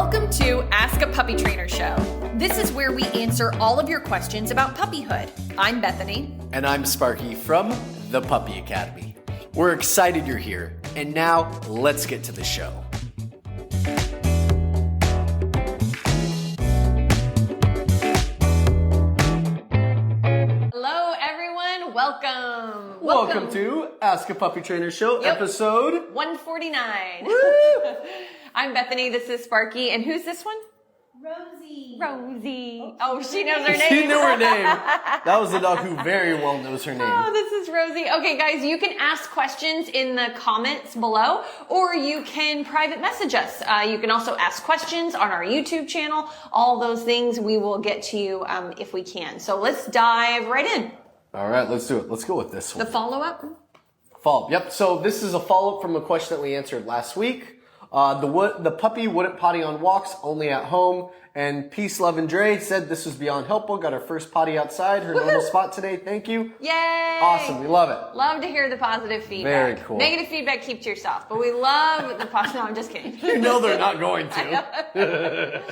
Welcome to Ask a Puppy Trainer Show. This is where we answer all of your questions about puppyhood. I'm Bethany. And I'm Sparky from the Puppy Academy. We're excited you're here. And now, let's get to the show. Hello, everyone. Welcome. Welcome to Ask a Puppy Trainer Show, episode 149. Woo! I'm Bethany. This is Sparky. And who's this one? Rosie. Oh, she knows her name. She knew her name. That was the dog who very well knows her name. Oh, this is Rosie. Okay, guys, you can ask questions in the comments below, or you can private message us. You can also ask questions on our YouTube channel. All those things we will get to you if we can. So let's dive right in. All right, let's do it. Let's go with this one. The follow-up? Follow-up. Yep. So this is a follow-up from a question that we answered last week. The puppy wouldn't potty on walks, only at home. And Peace, Love, and Dre said this was beyond helpful. Got her first potty outside, her normal spot today. Thank you. Yay! Awesome. We love it. Love to hear the positive feedback. Very cool. Negative feedback, keep to yourself. But we love the positive. No, I'm just kidding. You know they're not going to.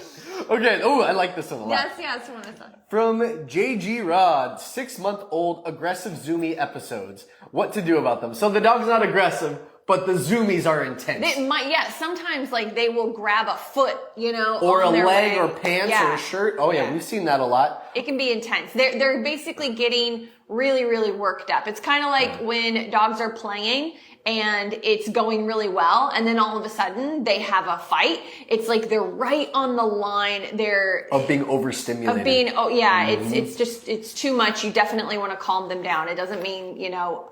Okay. Oh, I like this one a lot. Yes, one of those. From JG Rod, 6-month-old aggressive zoomie episodes. What to do about them? So the dog's not aggressive, but the zoomies are intense. Sometimes like they will grab a foot, or a their leg or pants or a shirt. Oh yeah, we've seen that a lot. It can be intense. They're basically getting really, really worked up. It's kind of like when dogs are playing and it's going really well, and then all of a sudden they have a fight. It's like they're right on the line. Of being overstimulated. It's too much. You definitely want to calm them down. It doesn't mean,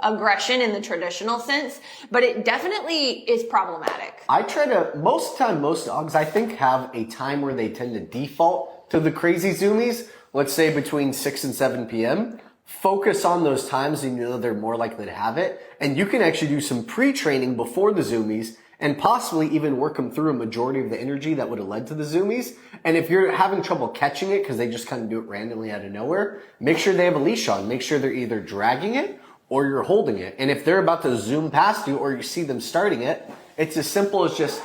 aggression in the traditional sense, but it definitely is problematic. Most dogs I think have a time where they tend to default to the crazy zoomies. Let's say between 6 and 7 p.m. Focus on those times and they're more likely to have it. And you can actually do some pre-training before the zoomies and possibly even work them through a majority of the energy that would have led to the zoomies. And if you're having trouble catching it because they just kind of do it randomly out of nowhere, make sure they have a leash on. Make sure they're either dragging it or you're holding it. And if they're about to zoom past you or you see them starting it, it's as simple as just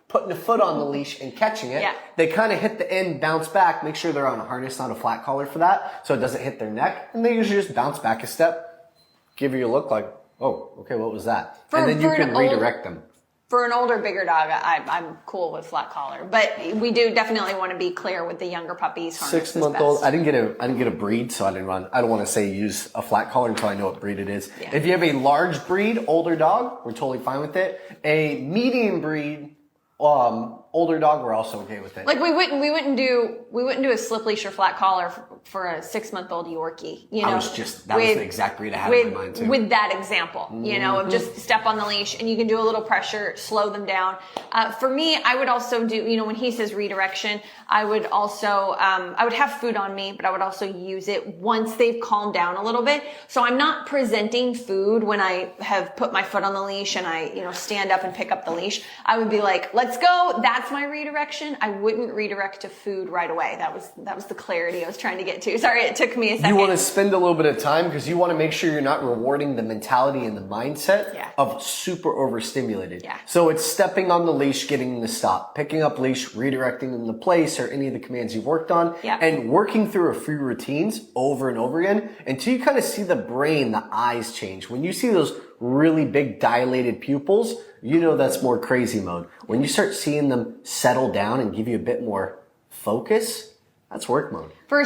putting a foot on the leash and catching it. Yeah. They kind of hit the end, bounce back, make sure they're on a harness, not a flat collar for that, so it doesn't hit their neck. And they usually just bounce back a step, give you a look like, oh, okay, what was that? And then you can redirect them. For an older, bigger dog, I'm cool with flat collar, but we do definitely want to be clear with the younger puppies. 6-month-old. I didn't get a breed, so I don't want to say use a flat collar until I know what breed it is. Yeah. If you have a large breed, older dog, we're totally fine with it. A medium breed, older dog, we're also okay with it. Like we wouldn't do a slip leash or flat collar for a 6-month-old Yorkie. That was the exact breed I had in my mind too. With that example, of just step on the leash and you can do a little pressure, slow them down. For me, I would also do, when he says redirection, I would also, I would have food on me, but I would also use it once they've calmed down a little bit. So I'm not presenting food when I have put my foot on the leash and I, stand up and pick up the leash. I would be like, let's go. That's my redirection. I wouldn't redirect to food right away. That was the clarity I was trying to get to. Sorry, it took me a second. You want to spend a little bit of time because you want to make sure you're not rewarding the mentality and the mindset of super overstimulated. Yeah. So it's stepping on the leash, getting them to stop, picking up leash, redirecting them to place or any of the commands you've worked on, and working through a few routines over and over again until you kind of see the brain, the eyes change. When you see those really big dilated pupils, that's more crazy mode. When you start seeing them settle down and give you a bit more focus, that's work mode. For a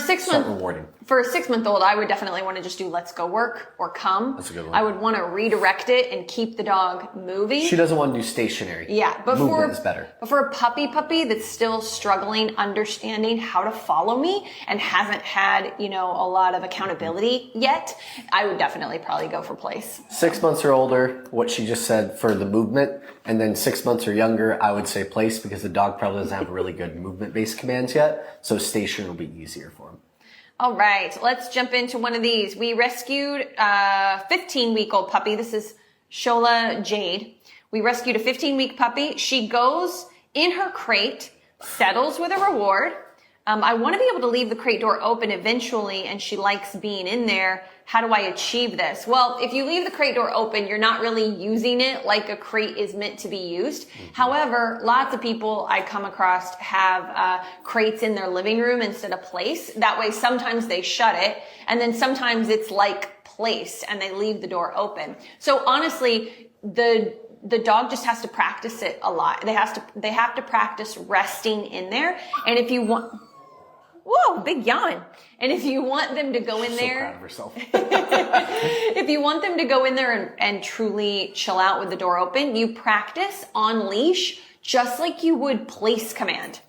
6-month-old, I would definitely want to just do let's go work or come. That's a good one. I would want to redirect it and keep the dog moving. She doesn't want to do stationary. Yeah, but movement is better. But for a puppy that's still struggling, understanding how to follow me and hasn't had, a lot of accountability yet, I would definitely probably go for place. 6 months or older, what she just said for the movement, and then 6 months or younger, I would say place because the dog probably doesn't have really good movement-based commands yet, so station will be easier for him. All right, let's jump into one of these. We rescued a 15-week-old puppy. This is Shola Jade. We rescued a 15-week puppy. She goes in her crate, settles with a reward. I want to be able to leave the crate door open eventually, and she likes being in there. how do I achieve this? Well, if you leave the crate door open, you're not really using it like a crate is meant to be used. However, lots of people I come across have crates in their living room instead of place. That way, sometimes they shut it, and then sometimes it's like place, and they leave the door open. So honestly, the dog just has to practice it a lot. They have to practice resting in there. And if you want, whoa, big yawn. And if you want them to go in there, so proud of herself. if you want them to go in there and truly chill out with the door open, you practice on leash just like you would place command.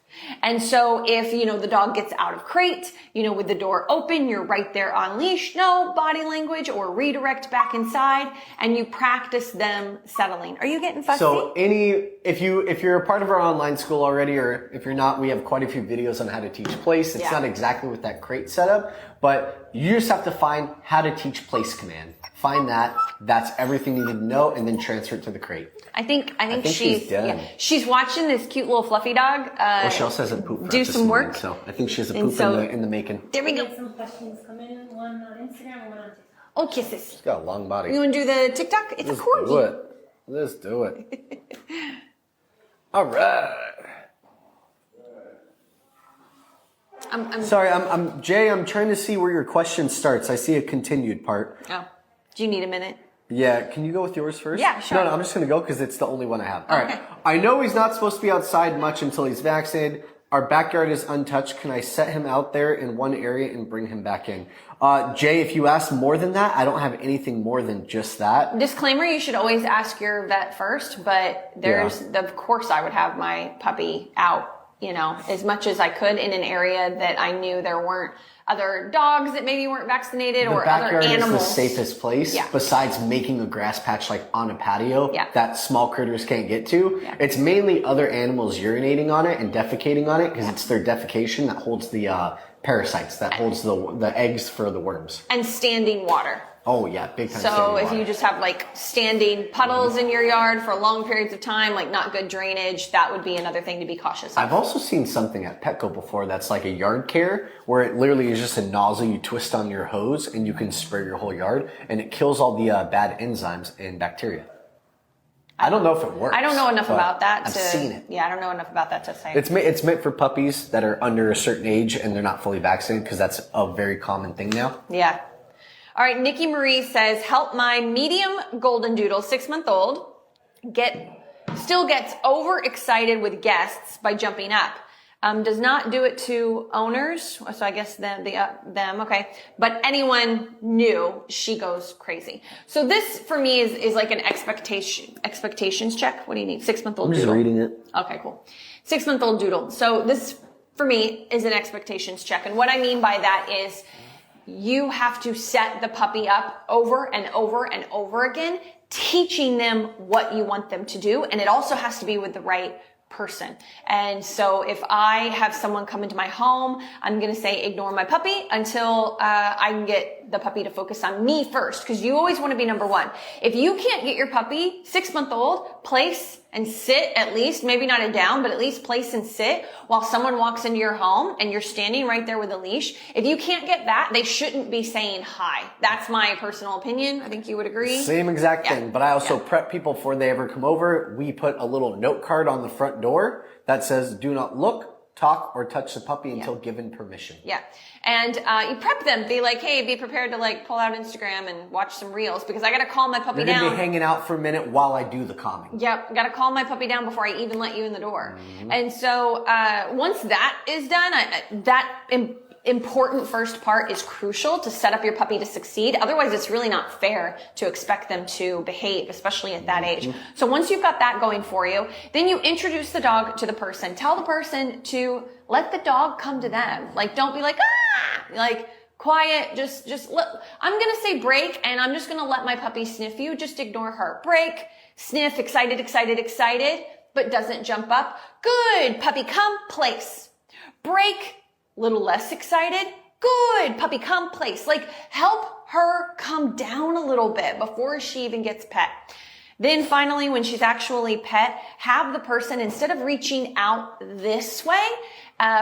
And so if, the dog gets out of crate, with the door open, you're right there on leash, no body language or redirect back inside, and you practice them settling. Are you getting fussy? So if you're a part of our online school already, or if you're not, we have quite a few videos on how to teach place. It's not exactly with that crate setup, but you just have to find how to teach place command. Find that. That's everything you need to know, and then transfer it to the crate. I think she's done. Yeah, she's watching this cute little fluffy dog. She also has a poop. Do some work. So I think she has a poop in the making. There we go. Some questions come in. One on Instagram and one on TikTok. Oh, kisses. She's got a long body. You want to do the TikTok? It's a corgi. Let's do it. All right. I'm sorry. I'm Jay. I'm trying to see where your question starts. I see a continued part. Oh, do you need a minute? Yeah, can you go with yours first? Yeah, sure. No, I'm just going to go because it's the only one I have. All Okay. right. I know he's not supposed to be outside much until he's vaccinated. Our backyard is untouched. Can I set him out there in one area and bring him back in? Jay, if you ask more than that, I don't have anything more than just that. Disclaimer, you should always ask your vet first, but of course I would have my puppy out, as much as I could in an area that I knew there weren't other dogs that maybe weren't vaccinated or other animals. The backyard is the safest place besides making a grass patch like on a patio that small critters can't get to. Yeah. It's mainly other animals urinating on it and defecating on it because it's their defecation that holds the parasites, that holds the eggs for the worms. And standing water. Oh yeah, big time. So if you just have standing puddles in your yard for long periods of time, not good drainage, that would be another thing to be cautious of. I've also seen something at Petco before that's like a yard care where it literally is just a nozzle you twist on your hose and you can spray your whole yard and it kills all the bad enzymes and bacteria. I don't know if it works. I don't know enough about that. I've seen it. Yeah, I don't know enough about that to say. It's meant for puppies that are under a certain age and they're not fully vaccinated because that's a very common thing now. Yeah. All right, Nikki Marie says, help my medium Goldendoodle, 6-month-old, still gets overexcited with guests by jumping up. Does not do it to owners, so I guess them, okay. But anyone new, she goes crazy. So this, for me, is like an expectations check. What do you need? 6-month-old doodle. I'm just reading it. Okay, cool. 6-month-old doodle. So this, for me, is an expectations check. And what I mean by that is, you have to set the puppy up over and over and over again, teaching them what you want them to do. And it also has to be with the right person. And so if I have someone come into my home, I'm going to say, ignore my puppy until I can get the puppy to focus on me first. Because you always want to be number one. If you can't get your puppy, 6-month-old, place and sit at least, maybe not a down, but at least place and sit while someone walks into your home and you're standing right there with a leash. If you can't get that, they shouldn't be saying hi. That's my personal opinion. I think you would agree. Same exact thing. But I also prep people before they ever come over. We put a little note card on the front door that says, do not look, talk, or touch the puppy until given permission. Yeah. And you prep them. Be like, hey, be prepared to pull out Instagram and watch some reels because I got to calm my puppy down. You're going to be hanging out for a minute while I do the calming. Yep. Got to calm my puppy down before I even let you in the door. Mm-hmm. And so once that is done, that important first part is crucial to set up your puppy to succeed. Otherwise, it's really not fair to expect them to behave, especially at that age. So once you've got that going for you, then you introduce the dog to the person. Tell the person to let the dog come to them. Don't be quiet, just look. I'm going to say break and I'm just going to let my puppy sniff you. Just ignore her. Break, sniff, excited, but doesn't jump up. Good. Puppy, come, place. Break, little less excited. Good. Puppy, come, place. Help her come down a little bit before she even gets pet. Then finally, when she's actually pet, have the person, instead of reaching out this way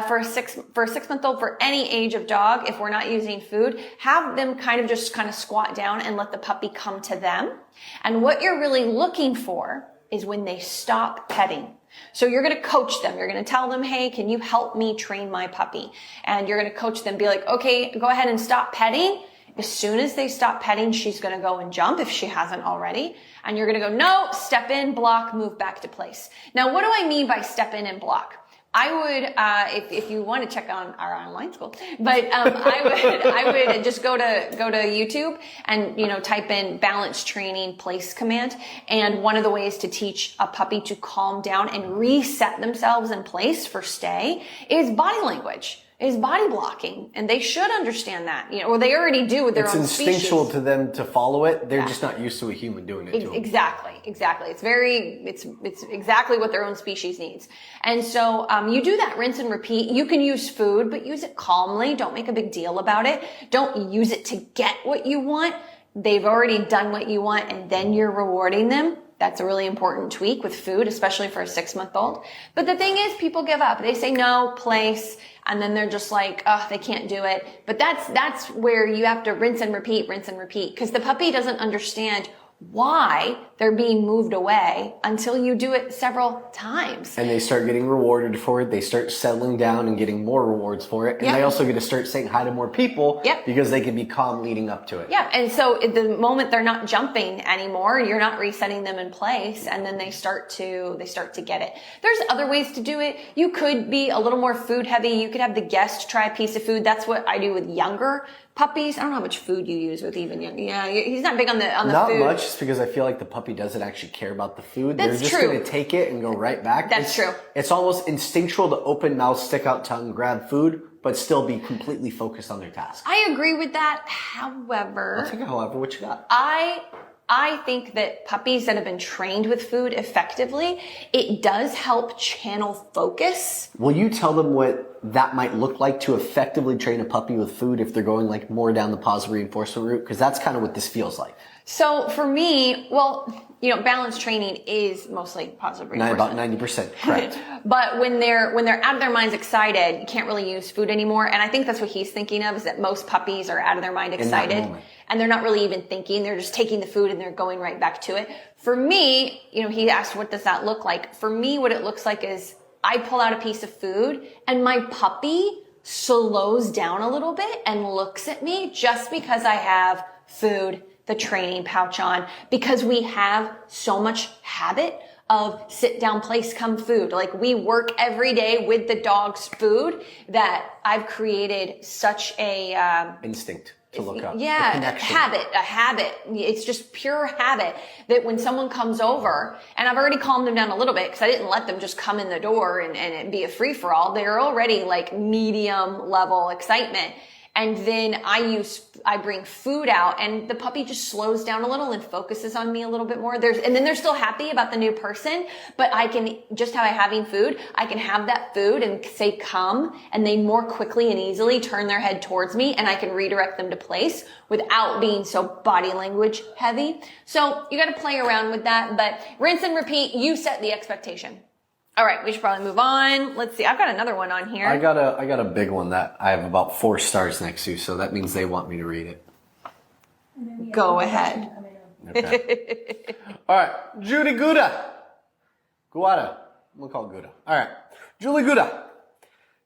for a 6-month-old, for any age of dog, if we're not using food, have them kind of squat down and let the puppy come to them. And what you're really looking for is when they stop petting. So you're going to coach them. You're going to tell them, hey, can you help me train my puppy? And you're going to coach them, be like, okay, go ahead and stop petting. As soon as they stop petting, she's going to go and jump if she hasn't already. And you're going to go, no, step in, block, move back to place. Now, what do I mean by step in and block? I would, if you want to check on our online school, but, I would just go to YouTube and, type in balance training place command. And one of the ways to teach a puppy to calm down and reset themselves in place for stay is body language. Is body blocking, and they should understand that, or they already do with their own species. It's instinctual to them to follow it. They're just not used to a human doing it to them. Exactly. It's exactly what their own species needs. And so, you do that, rinse and repeat. You can use food, but use it calmly. Don't make a big deal about it. Don't use it to get what you want. They've already done what you want, and then you're rewarding them. That's a really important tweak with food, especially for a 6-month-old. But the thing is, people give up. They say no, place, and then they're just like, oh, they can't do it. But that's where you have to rinse and repeat, because the puppy doesn't understand why they're being moved away until you do it several times. And they start getting rewarded for it. They start settling down and getting more rewards for it. And they also get to start saying hi to more people because they can be calm leading up to it. Yeah. And so at the moment they're not jumping anymore, you're not resetting them in place, and then they start to get it. There's other ways to do it. You could be a little more food heavy. You could have the guest try a piece of food. That's what I do with younger puppies. I don't know how much food you use with even young. Yeah, he's not big on the food. Not much, just because I feel like the puppy doesn't actually care about the food. That's They're just going to take it and go right back. That's true. It's almost instinctual to open mouth, stick out tongue, grab food, but still be completely focused on their task. I agree with that. However, I'll take it however, what you got? I think that puppies that have been trained with food effectively, it does help channel focus. Will you tell them what that might look like to effectively train a puppy with food if they're going like more down the positive reinforcement route? Because that's kind of what this feels like. So for me, balanced training is mostly positive reinforcement. About 90%, correct. But when they're out of their minds excited, you can't really use food anymore. And I think that's what he's thinking of, is that most puppies are out of their mind excited. And they're not really even thinking. They're just taking the food and they're going right back to it. For me, he asked, what does that look like? For me, what it looks like is I pull out a piece of food and my puppy slows down a little bit and looks at me just because I have food, the training pouch on, because we have so much habit of sit down, place, come food. Like, we work every day with the dog's food that I've created such a instinct to look up. Yeah, a habit. It's just pure habit that when someone comes over, and I've already calmed them down a little bit because I didn't let them just come in the door and it be a free for all. They're already like medium level excitement. And then I bring food out, and the puppy just slows down a little and focuses on me a little bit more. And then they're still happy about the new person, but I can, just how I'm having food, I can have that food and say come, and they more quickly and easily turn their head towards me, and I can redirect them to place without being so body language heavy. So you got to play around with that, but rinse and repeat. You set the expectation. All right, we should probably move on. Let's see. I've got another one on here. I got a big one that I have about 4 stars next to, so that means they want me to read it. Go ahead. Okay. All right, Judy Guda. I'm gonna call it Guda. All right, Julie Guda.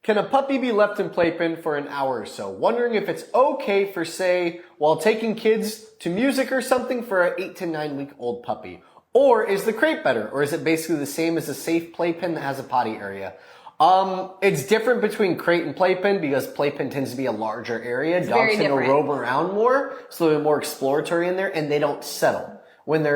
Can a puppy be left in playpen for an hour or so? Wondering if it's okay for, say, while taking kids to music or something for an 8 to 9 week old puppy. Or is the crate better? Or is it basically the same as a safe playpen that has a potty area? It's different between crate and playpen because playpen tends to be a larger area. Dogs tend to roam around more, so they're more exploratory in there, and they don't settle. When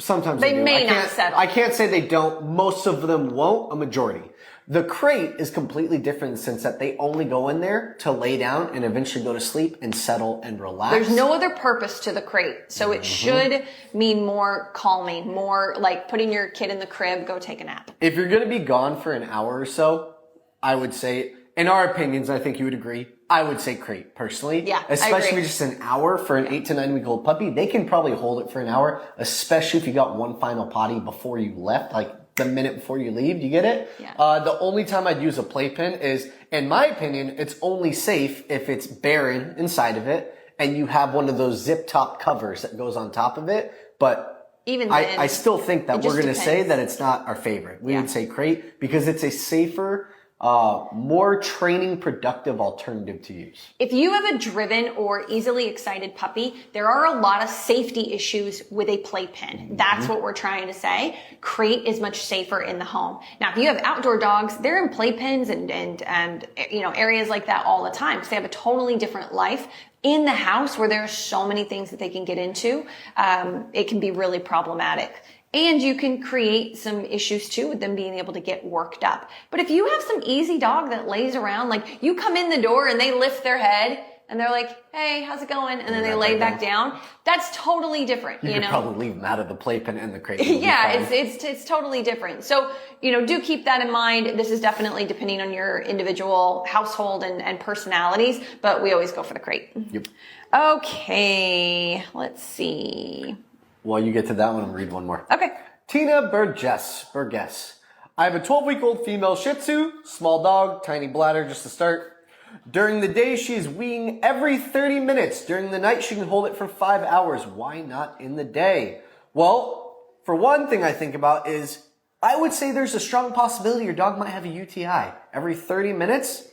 sometimes they do. May not settle. I can't say they don't. Most of them won't, a majority. The crate is completely different in the sense that they only go in there to lay down and eventually go to sleep and settle and relax. There's no other purpose to the crate. So it should mean more calming, more like putting your kid in the crib, go take a nap. If you're going to be gone for an hour or so, I would say, in our opinions, I think you would agree, I would say crate personally. Yeah, especially just an hour for an 8 to 9 week old puppy. They can probably hold it for an hour, especially if you got one final potty before you left. Like, the minute before you leave. Do you get it? Yeah. The only time I'd use a playpen is, in my opinion, it's only safe if it's barren inside of it and you have one of those zip top covers that goes on top of it. But even then, I still think that we're going to say that it's not our favorite. We would say crate because it's a safer, more training productive alternative to use. If you have a driven or easily excited puppy, there are a lot of safety issues with a playpen. That's what we're trying to say. Crate is much safer in the home. Now, if you have outdoor dogs, they're in playpens and you know, areas like that all the time because they have a totally different life. In the house where there are so many things that they can get into, it can be really problematic. And you can create some issues too with them being able to get worked up. But if you have some easy dog that lays around, like you come in the door and they lift their head and they're like, hey, how's it going? And then they lay back down. That's totally different. You know, probably leave them out of the playpen and the crate. Yeah, it's totally different. So, you know, do keep that in mind. This is definitely depending on your individual household and personalities, but we always go for the crate. Yep. Okay, let's see. While you get to that one, I'll read one more. Okay. Tina Burgess. I have a 12-week-old female Shihtzu, small dog, tiny bladder, just to start. During the day, she is weeing every 30 minutes. During the night, she can hold it for 5 hours. Why not in the day? Well, for one thing I think about is, I would say there's a strong possibility your dog might have a UTI. Every 30 minutes?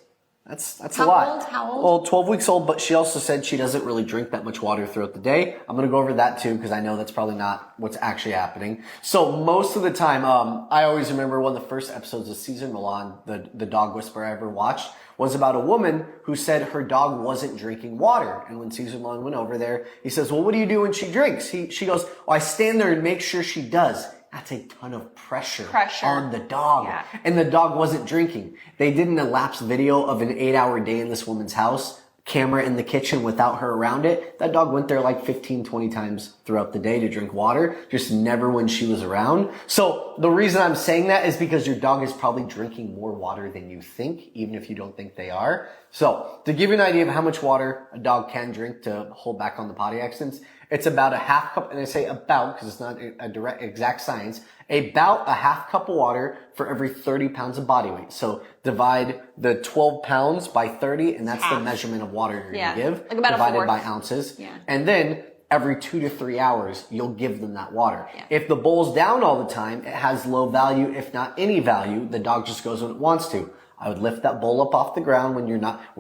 That's a lot. How old? Well, 12 weeks old, but she also said she doesn't really drink that much water throughout the day. I'm going to go over that too, because I know that's probably not what's actually happening. So most of the time, I always remember one of the first episodes of Caesar Milan, the dog whisperer I ever watched, was about a woman who said her dog wasn't drinking water. And when Caesar Milan went over there, he says, well, what do you do when she drinks? She goes, oh, I stand there and make sure she does. That's a ton of pressure on the dog. Yeah. And the dog wasn't drinking. They did an elapsed video of an 8-hour day in this woman's house, camera in the kitchen without her around it. That dog went there like 15, 20 times throughout the day to drink water, just never when she was around. So the reason I'm saying that is because your dog is probably drinking more water than you think, even if you don't think they are. So to give you an idea of how much water a dog can drink to hold back on the potty accidents, it's about a half cup, and I say about because it's not a direct exact science, about a half cup of water for every 30 pounds of body weight. So divide the 12 pounds by 30, and that's the measurement of water you're going to give, like about divided by ounces. Yeah. And then every 2 to 3 hours, you'll give them that water. Yeah. If the bowl's down all the time, it has low value, if not any value. The dog just goes when it wants to. I would lift that bowl up off the ground when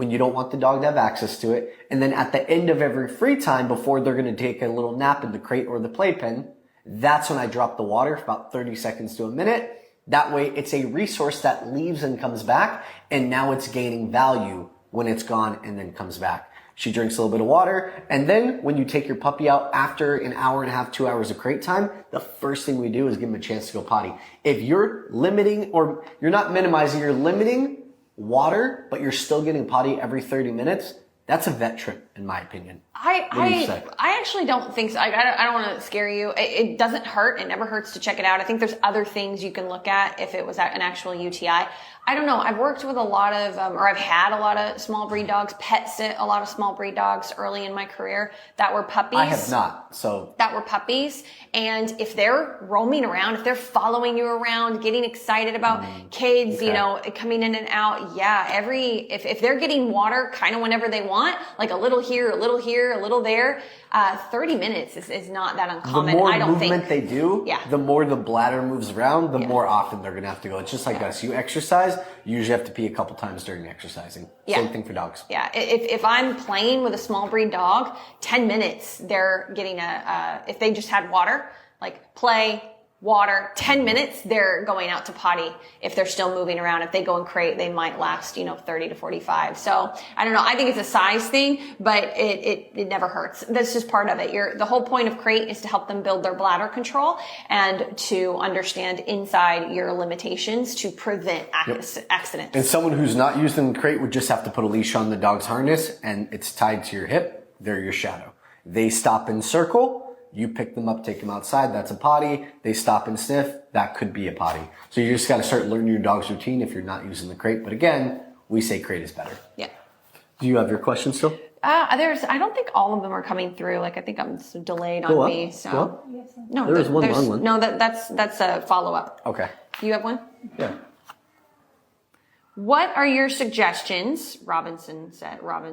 you don't want the dog to have access to it. And then at the end of every free time, before they're going to take a little nap in the crate or the playpen, that's when I drop the water for about 30 seconds to a minute. That way it's a resource that leaves and comes back. And now it's gaining value when it's gone and then comes back. She drinks a little bit of water. And then when you take your puppy out after an hour and a half, 2 hours of crate time, the first thing we do is give them a chance to go potty. If you're limiting, or you're not minimizing, you're limiting water, but you're still getting potty every 30 minutes, that's a vet trip, in my opinion. I actually don't think so. I don't want to scare you. It doesn't hurt. It never hurts to check it out. I think there's other things you can look at if it was an actual UTI. I don't know. I've worked with a lot of, or I've had a lot of small breed dogs, pet sit a lot of small breed dogs early in my career that were puppies. I have not, so. That were puppies. And if they're roaming around, if they're following you around, getting excited about kids, you know, coming in and out, if they're getting water kind of whenever they want, like a little here, a little here, a little there, 30 minutes is not that uncommon. The more I don't movement they do, the more the bladder moves around, the more often they're going to have to go. It's just like us. You exercise, you usually have to pee a couple times during exercising. Same thing for dogs. Yeah. If I'm playing with a small breed dog, 10 minutes, they're getting if they just had water, like play, water, 10 minutes, they're going out to potty. If they're still moving around, if they go in crate, they might last, 30 to 45. So I don't know. I think it's a size thing, but it never hurts. That's just part of it. The whole point of crate is to help them build their bladder control and to understand inside your limitations to prevent accidents. And someone who's not using the crate would just have to put a leash on the dog's harness and it's tied to your hip. They're your shadow. They stop and circle. You pick them up, take them outside. That's a potty. They stop and sniff. That could be a potty. So you just got to start learning your dog's routine if you're not using the crate. But again, we say crate is better. Yeah. Do you have your questions still? I don't think all of them are coming through. Like I think I'm delayed on me. So no, there's one long one. No, that's a follow up. Okay. You have one? Yeah. What are your suggestions? Robinson said, What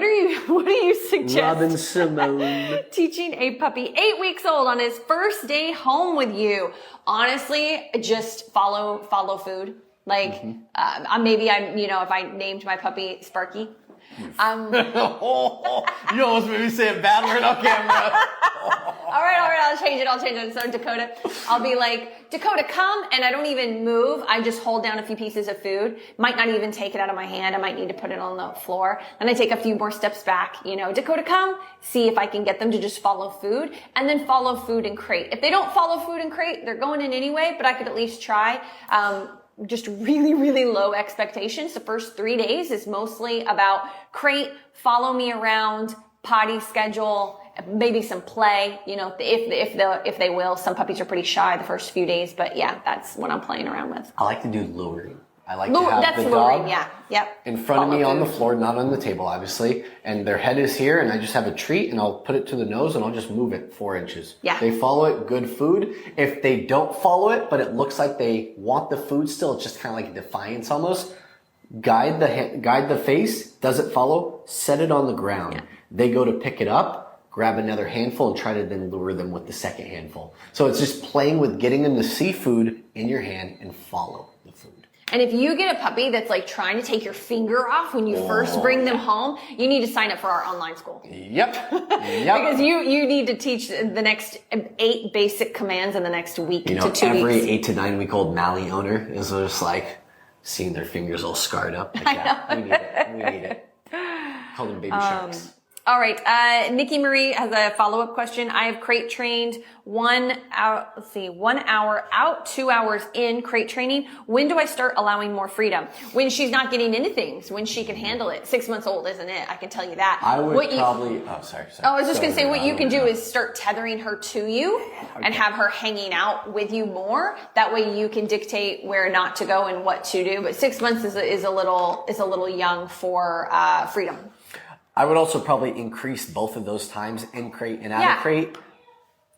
do you suggest? Robin Simone. Teaching a puppy 8 weeks old on his first day home with you. Honestly, just follow food. Like, maybe if I named my puppy Sparky. You almost made me say a bad word on camera. All right, I'll change it. So Dakota, I'll be like, Dakota, come, and I don't even move. I just hold down a few pieces of food. Might not even take it out of my hand. I might need to put it on the floor. Then I take a few more steps back. Dakota, come, see if I can get them to just follow food, and then follow food and crate. If they don't follow food and crate, they're going in anyway, but I could at least try. Just really, really low expectations. The first 3 days is mostly about crate, follow me around, potty schedule, maybe some play, if they will. Some puppies are pretty shy the first few days, but yeah, that's what I'm playing around with. I like to do luring. I like to have the luring, dog in front Follow of me food. on the floor, not on the table, obviously, and their head is here, and I just have a treat, and I'll put it to the nose, and I'll just move it 4 inches. Yeah. They follow it, good food. If they don't follow it, but it looks like they want the food still, it's just kind of like a defiance almost. Guide the face, doesn't follow, set it on the ground. Yeah. They go to pick it up, grab another handful, and try to then lure them with the second handful. So it's just playing with getting them to see food in your hand and follow the food. And if you get a puppy that's like trying to take your finger off when you first bring them home, you need to sign up for our online school. Yep. Because you need to teach the next 8 basic commands in the next week to 2 weeks. Every 8 to 9 week old Mally owner is just like seeing their fingers all scarred up. Like, we need it. Call them baby sharks. All right. Nikki Marie has a follow-up question. I have crate trained 1 hour out, 2 hours in crate training. When do I start allowing more freedom? When she's not getting into things, when she can handle it. 6 months old, isn't it? I can tell you that. I would sorry. I was just going to say what you can do is start tethering her to you and have her hanging out with you more. That way you can dictate where not to go and what to do. But 6 months is a little young for freedom. I would also probably increase both of those times in crate and out of crate.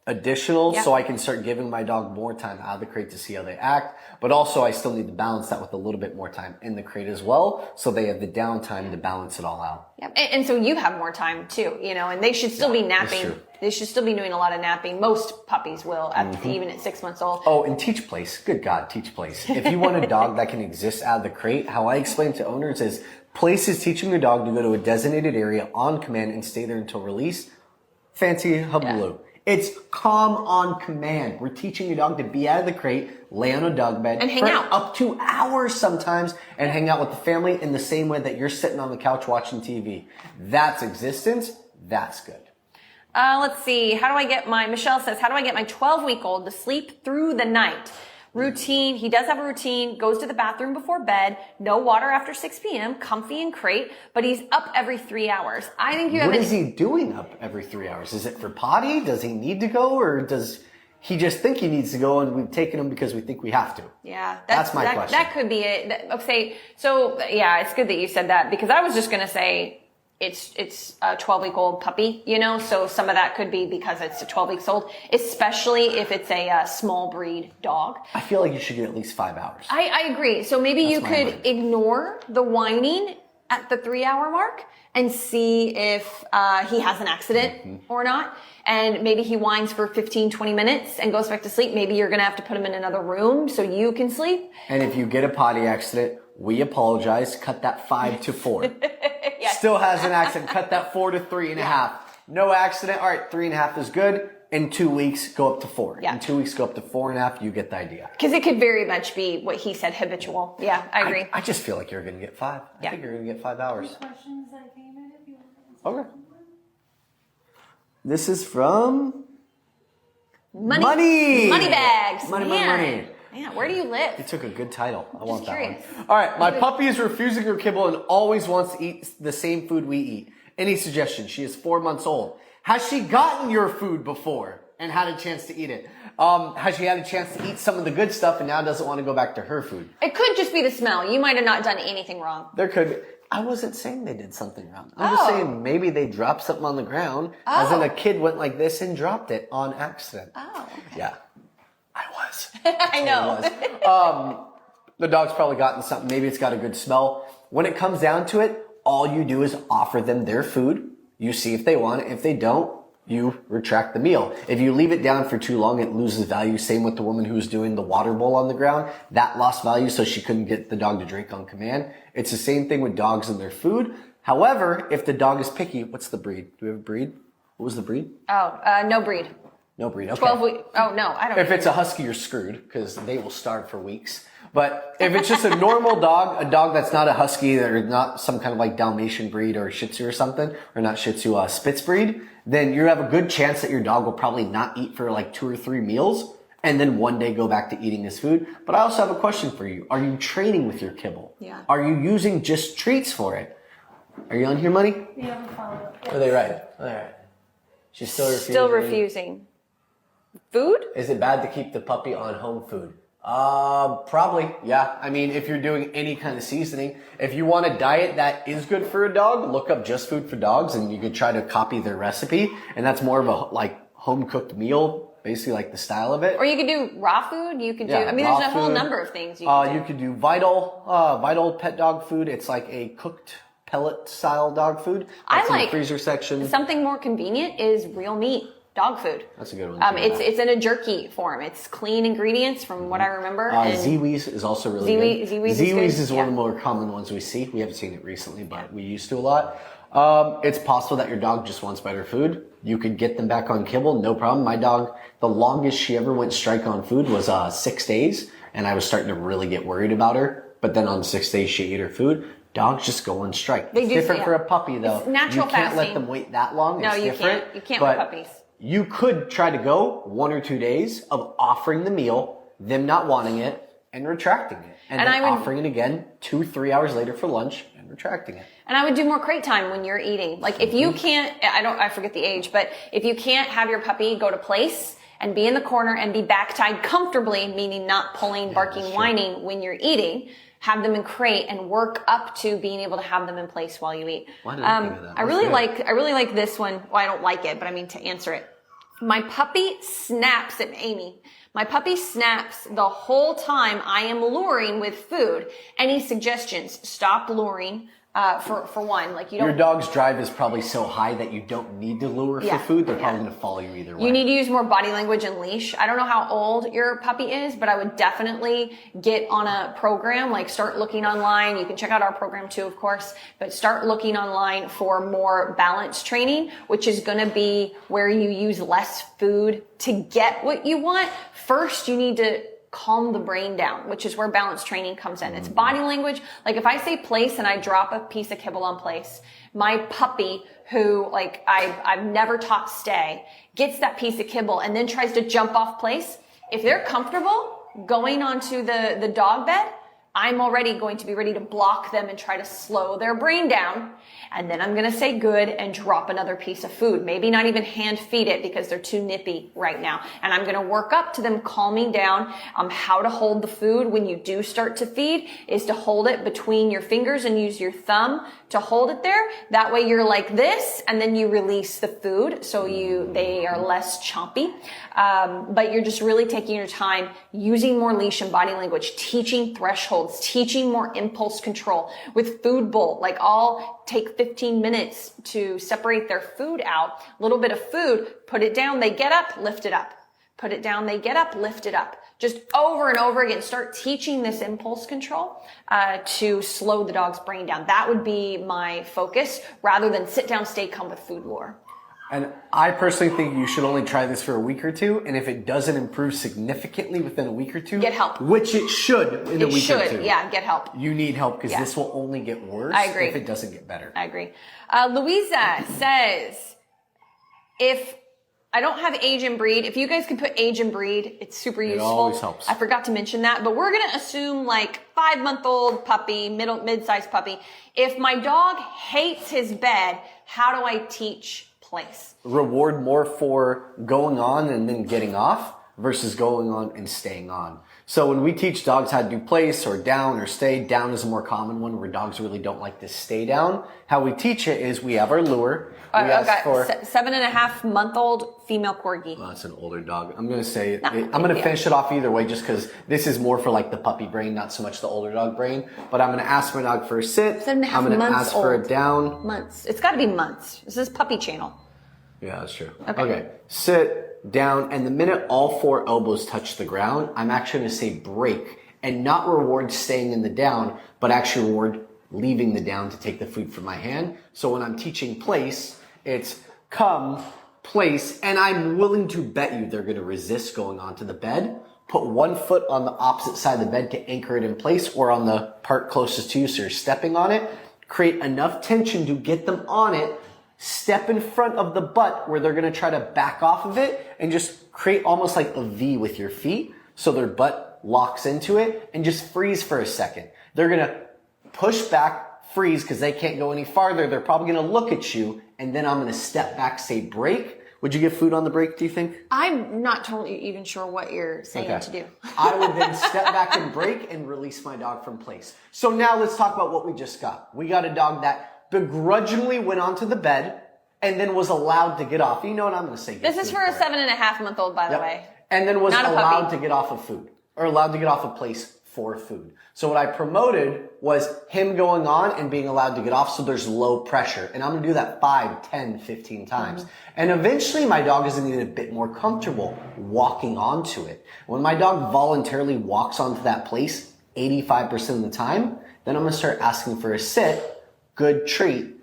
Additional, so I can start giving my dog more time out of the crate to see how they act. But also I still need to balance that with a little bit more time in the crate as well. So they have the downtime to balance it all out. Yep. And so you have more time too, and they should still be napping. They should still be doing a lot of napping. Most puppies will, even at 6 months old. Oh, and teach place. Good God, teach place. If you want a dog that can exist out of the crate, how I explain to owners is place is teaching a dog to go to a designated area on command and stay there until release. Fancy hubbub. It's calm on command. We're teaching your dog to be out of the crate, lay on a dog bed, and hang out up to hours sometimes, and hang out with the family in the same way that you're sitting on the couch watching TV. That's existence. That's good. Let's see. Michelle says, how do I get my 12-week-old to sleep through the night? Routine. He does have a routine, goes to the bathroom before bed, no water after 6 p.m., comfy and crate, but he's up every 3 hours. I think you have What is he doing up every 3 hours? Is it for potty? Does he need to go, or does he just think he needs to go and we've taken him because we think we have to? Yeah. That's my question. That could be it. Okay. So yeah, it's good that you said that because I was just going to say, it's a 12-week-old puppy, so some of that could be because it's 12 weeks old, especially if it's a small breed dog. I feel like you should get at least 5 hours. I agree. So maybe you could ignore the whining at the 3 hour mark and see if he has an accident or not. And maybe he whines for 15, 20 minutes and goes back to sleep. Maybe you're going to have to put him in another room so you can sleep. And if you get a potty accident, we apologize. Cut that 5 to 4. Yes. Still has an accident. Cut that 4 to 3.5. No accident. All right, 3.5 is good. In 2 weeks, go up to 4. Yeah. In 2 weeks, go up to 4.5. You get the idea. Because it could very much be what he said, habitual. Yeah, I agree. I just feel like you're going to get 5. I think you're going to get 5 hours. Questions that came in if you want to Okay. This is from Money bags. Money. Man, where do you live? You took a good title. I want that curious. one. All right, my puppy is refusing her kibble and always wants to eat the same food we eat. Any suggestions? She is 4 months old. Has she gotten your food before and had a chance to eat it? Has she had a chance to eat some of the good stuff and now doesn't want to go back to her food? It could just be the smell. You might have not done anything wrong. There could be. I wasn't saying they did something wrong. I'm just saying maybe they dropped something on the ground, as in a kid went like this and dropped it on accident. Oh, okay. Yeah. I was. was. I know. It was. The dog's probably gotten something. Maybe it's got a good smell. When it comes down to it, all you do is offer them their food. You see if they want it. If they don't, you retract the meal. If you leave it down for too long, it loses value. Same with the woman who was doing the water bowl on the ground. That lost value, so she couldn't get the dog to drink on command. It's the same thing with dogs and their food. However, if the dog is picky, what's the breed? Do we have a breed? What was the breed? No breed. No breed, okay. 12 weeks. Oh, no, I don't know. If it's a husky, you're screwed because they will starve for weeks. But if it's just a normal dog, a dog that's not a husky or not some kind of like Dalmatian breed or Shihtzu or something, or not Shihtzu, Spitz breed, then you have a good chance that your dog will probably not eat for like 2 or 3 meals and then one day go back to eating his food. But I also have a question for you. Are you training with your kibble? Yeah. Are you using just treats for it? Are you on here, Money? Yeah, we'll follow up. Are they right? All right. She's still refusing. Still refusing. Food? Is it bad to keep the puppy on home food? Probably, yeah. I mean, if you're doing any kind of seasoning, if you want a diet that is good for a dog, look up Just Food for Dogs and you could try to copy their recipe. And that's more of a like home cooked meal, basically like the style of it. Or you could do raw food. You could do, I mean, raw there's a whole food. number of things you could do. You could do Vital pet dog food. It's like a cooked pellet style dog food. That's in the freezer section. Something more convenient is real meat. Dog food. That's a good one. It's in a jerky form. It's clean ingredients from what I remember. Zoomies is also really good. Zoomies is one of the more common ones we see. We haven't seen it recently, but we used to a lot. It's possible that your dog just wants better food. You could get them back on kibble, no problem. My dog, the longest she ever went strike on food was 6 days, and I was starting to really get worried about her. But then on 6 days, she ate her food. Dogs just go on strike. It's different for a puppy, though. It's natural You can't fasting. let them wait that long. No, it's you different. can't. You can't with puppies. You could try to go 1 or 2 days of offering the meal, them not wanting it, and retracting it. And then offering it again 2-3 hours later for lunch and retracting it. And I would do more crate time when you're eating. Like if you can't, I forget the age, but if you can't have your puppy go to place and be in the corner and be back tied comfortably, meaning not pulling, barking, whining when you're eating, have them in crate and work up to being able to have them in place while you eat. Why did I think of that? I really like this one. Well, I don't like it, but I mean to answer it. My puppy snaps at Amy. My puppy snaps the whole time I am luring with food. Any suggestions? Stop luring. For one, like you don't. Your dog's drive is probably so high that you don't need to lure for food. They're probably going to follow you either way. You need to use more body language and leash. I don't know how old your puppy is, but I would definitely get on a program, like start looking online. You can check out our program too, of course, but start looking online for more balance training, which is going to be where you use less food to get what you want. First, you need to calm the brain down, which is where balance training comes in. It's body language. Like if I say place and I drop a piece of kibble on place, my puppy who like I've never taught stay gets that piece of kibble and then tries to jump off place. If they're comfortable going onto the dog bed, I'm already going to be ready to block them and try to slow their brain down. And then I'm going to say good and drop another piece of food. Maybe not even hand feed it because they're too nippy right now. And I'm going to work up to them calming down. How to hold the food when you do start to feed is to hold it between your fingers and use your thumb to hold it there. That way you're like this and then you release the food so they are less chompy. But you're just really taking your time using more leash and body language, teaching thresholds, teaching more impulse control. With food bowl, like I'll take 15 minutes to separate their food out, a little bit of food, put it down, they get up, lift it up. Put it down, they get up, lift it up. Just over and over again, start teaching this impulse control to slow the dog's brain down. That would be my focus rather than sit down, stay calm with food lure. And I personally think you should only try this for a week or two. And if it doesn't improve significantly within a week or two, get help. Which it should in a week or two. Yeah, get help. You need help because this will only get worse if it doesn't get better. I agree. Louisa says, if I don't have age and breed, if you guys can put age and breed, it's super useful. It always helps. I forgot to mention that, but we're going to assume like 5-month-old puppy, mid-sized puppy. If my dog hates his bed, how do I teach place? Reward more for going on and then getting off. versus going on and staying on. So when we teach dogs how to do place or down or stay, down is a more common one where dogs really don't like to stay down. How we teach it is we have our lure. We ask for 7.5-month-old female Corgi. Well, that's an older dog. I'm going to say, I'm going to finish it off either way just because this is more for like the puppy brain, not so much the older dog brain. But I'm going to ask my dog for a sit. 7.5 I'm going to months ask for a old. down. Months. It's got to be months. This is puppy channel. Yeah, that's true. Okay. Sit, down, and the minute all 4 elbows touch the ground, I'm actually going to say break and not reward staying in the down, but actually reward leaving the down to take the food from my hand. So when I'm teaching place, it's come, place, and I'm willing to bet you they're going to resist going onto the bed. Put 1 foot on the opposite side of the bed to anchor it in place or on the part closest to you so you're stepping on it. Create enough tension to get them on it. Step in front of the butt where they're going to try to back off of it and just create almost like a V with your feet so their butt locks into it and just freeze for a second. They're going to push back, freeze because they can't go any farther. They're probably going to look at you and then I'm going to step back, say break. Would you give food on the break, do you think? I'm not totally even sure what you're saying to do. I would then step back and break and release my dog from place. So now let's talk about what we just got. We got a dog that begrudgingly went onto the bed and then was allowed to get off. You know what I'm going to say? This is for a 7.5-month-old, by the way. And then was Not a allowed puppy. to get off of food or allowed to get off of place for food. So what I promoted was him going on and being allowed to get off so there's low pressure. And I'm going to do that 5, 10, 15 times. And eventually my dog is going to get a bit more comfortable walking onto it. When my dog voluntarily walks onto that place 85% of the time, then I'm going to start asking for a sit, good treat,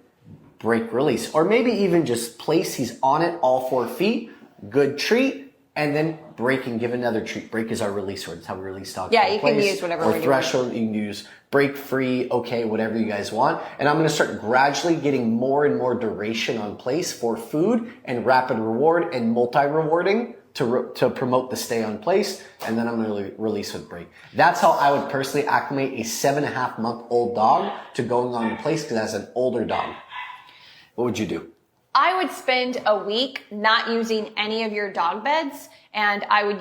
break, release. Or maybe even just place, he's on it, all 4 feet, good treat, and then break and give another treat. Break is our release word. It's how we release dogs. Yeah, you can use whatever word or you threshold, you can use break, free, okay, whatever you guys want. And I'm going to start gradually getting more and more duration on place for food and rapid reward and multi-rewarding to promote the stay on place. And then I'm going to release with break. That's how I would personally acclimate a 7.5-month-old dog to going on to place because that's an older dog. What would you do? I would spend a week not using any of your dog beds, and I would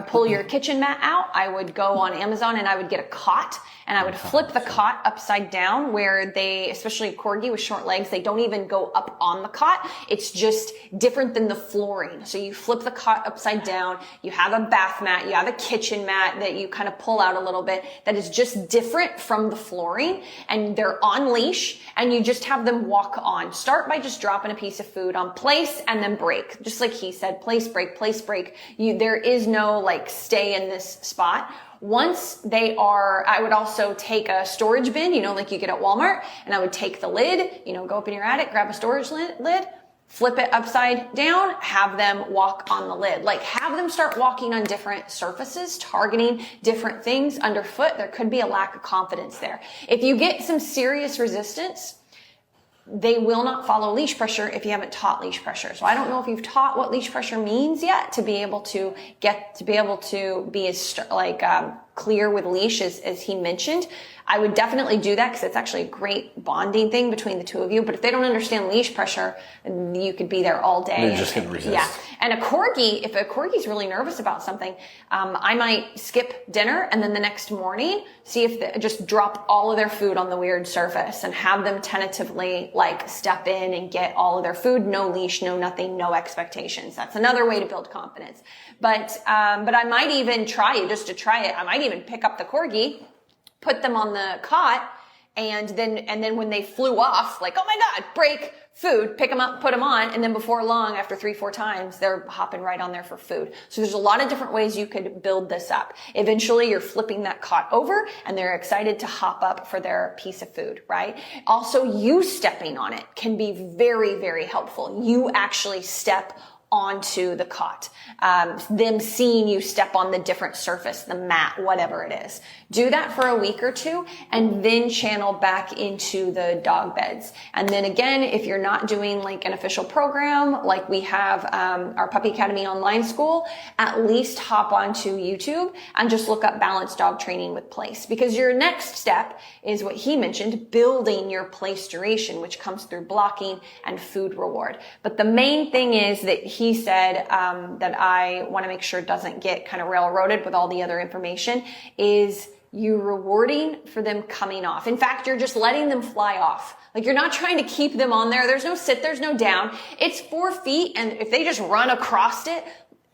pull your kitchen mat out. I would go on Amazon and I would get a cot, and I would flip the cot upside down where they, especially Corgi with short legs, they don't even go up on the cot. It's just different than the flooring. So you flip the cot upside down. You have a bath mat. You have a kitchen mat that you kind of pull out a little bit that is just different from the flooring, and they're on leash, and you just have them walk on. Start by just dropping a piece of food on place and then break. Just like he said, place, break, place, break. There is no like stay in this spot. Once they are, I would also take a storage bin, like you get at Walmart, and I would take the lid, go up in your attic, grab a storage lid, flip it upside down, have them walk on the lid. Like have them start walking on different surfaces, targeting different things underfoot. There could be a lack of confidence there. If you get some serious resistance, they will not follow leash pressure if you haven't taught leash pressure. So I don't know if you've taught what leash pressure means yet to be able to be as clear with leash as he mentioned. I would definitely do that because it's actually a great bonding thing between the two of you. But if they don't understand leash pressure, you could be there all day. They're just going to resist. Yeah. And a Corgi, if a Corgi's really nervous about something, I might skip dinner and then the next morning see if they just drop all of their food on the weird surface and have them tentatively step in and get all of their food. No leash, no nothing, no expectations. That's another way to build confidence. But I might even try it just to try it. I might even pick up the Corgi, put them on the cot, and then when they flew off, oh my God, break, food, pick them up, put them on, and then before long, after 3-4 times, they're hopping right on there for food. So there's a lot of different ways you could build this up. Eventually, you're flipping that cot over, and they're excited to hop up for their piece of food, right? Also, you stepping on it can be very, very helpful. You actually step onto the cot. Them seeing you step on the different surface, the mat, whatever it is. Do that for a week or two and then channel back into the dog beds. And then again, if you're not doing an official program, like we have our Puppy Academy online school, at least hop onto YouTube and just look up balanced dog training with place. Because your next step is what he mentioned, building your place duration, which comes through blocking and food reward. But the main thing is that he said that I want to make sure doesn't get kind of railroaded with all the other information is you rewarding for them coming off. In fact, you're just letting them fly off. Like you're not trying to keep them on there. There's no sit, there's no down. It's 4 feet, and if they just run across it,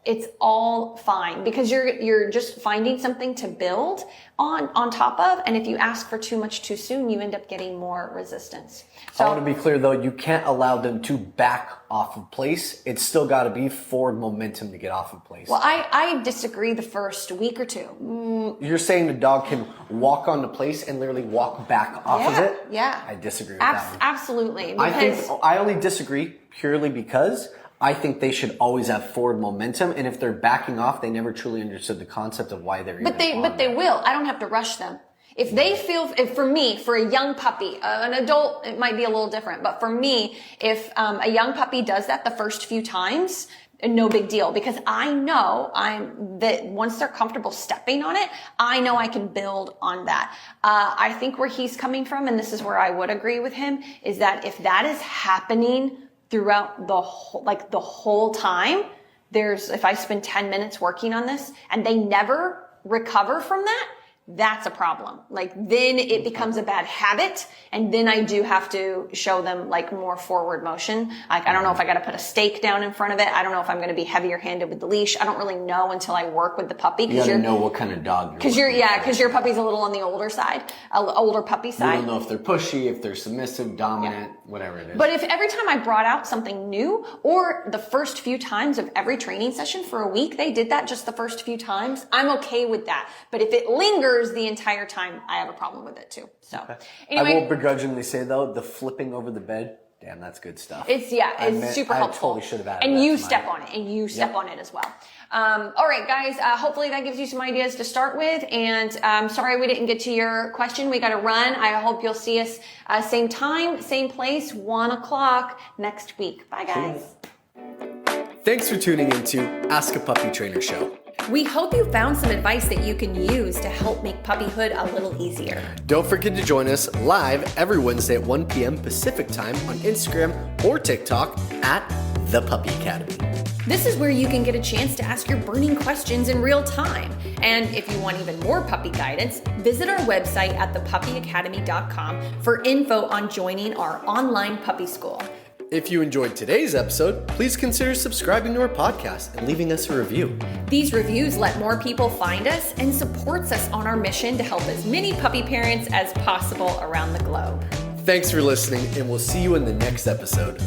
it's all fine because you're just finding something to build on top of. And if you ask for too much too soon, you end up getting more resistance. So I want to be clear though, you can't allow them to back off of place. It's still got to be forward momentum to get off of place. Well, I disagree the first week or two. You're saying the dog can walk onto place and literally walk back off of it? Yeah. I disagree with that one. Absolutely. I only disagree purely because I think they should always have forward momentum, and if they're backing off, they never truly understood the concept of why they're. But they will. I don't have to rush them. If they feel, for me, for a young puppy, an adult, it might be a little different. But for me, if a young puppy does that the first few times, no big deal, because I know that once they're comfortable stepping on it, I know I can build on that. I think where he's coming from, and this is where I would agree with him, is that if that is happening throughout the whole time, if I spend 10 minutes working on this and they never recover from that, that's a problem. Like then it becomes a bad habit, and then I do have to show them like more forward motion. Like I don't know if I got to put a stake down in front of it. I don't know if I'm going to be heavier handed with the leash. I don't really know until I work with the puppy. You got to know what kind of dog because your puppy's a little on the older side, older puppy side. You don't know if they're pushy, if they're submissive, dominant, whatever it is. But if every time I brought out something new, or the first few times of every training session for a week, they did that just the first few times, I'm okay with that. But if it lingers the entire time, I have a problem with it too. So anyway, I will begrudgingly say though, the flipping over the bed, damn, that's good stuff. It's super helpful. I totally should have added and that you to step on it, and you step on it as well. All right, guys. Hopefully that gives you some ideas to start with. And sorry we didn't get to your question. We got to run. I hope you'll see us same time, same place, 1 o'clock next week. Bye, guys. Thanks for tuning into Ask a Puppy Trainer Show. We hope you found some advice that you can use to help make puppyhood a little easier. Don't forget to join us live every Wednesday at 1 p.m. Pacific time on Instagram or TikTok at The Puppy Academy. This is where you can get a chance to ask your burning questions in real time. And if you want even more puppy guidance, visit our website at thepuppyacademy.com for info on joining our online puppy school. If you enjoyed today's episode, please consider subscribing to our podcast and leaving us a review. These reviews let more people find us and supports us on our mission to help as many puppy parents as possible around the globe. Thanks for listening, and we'll see you in the next episode.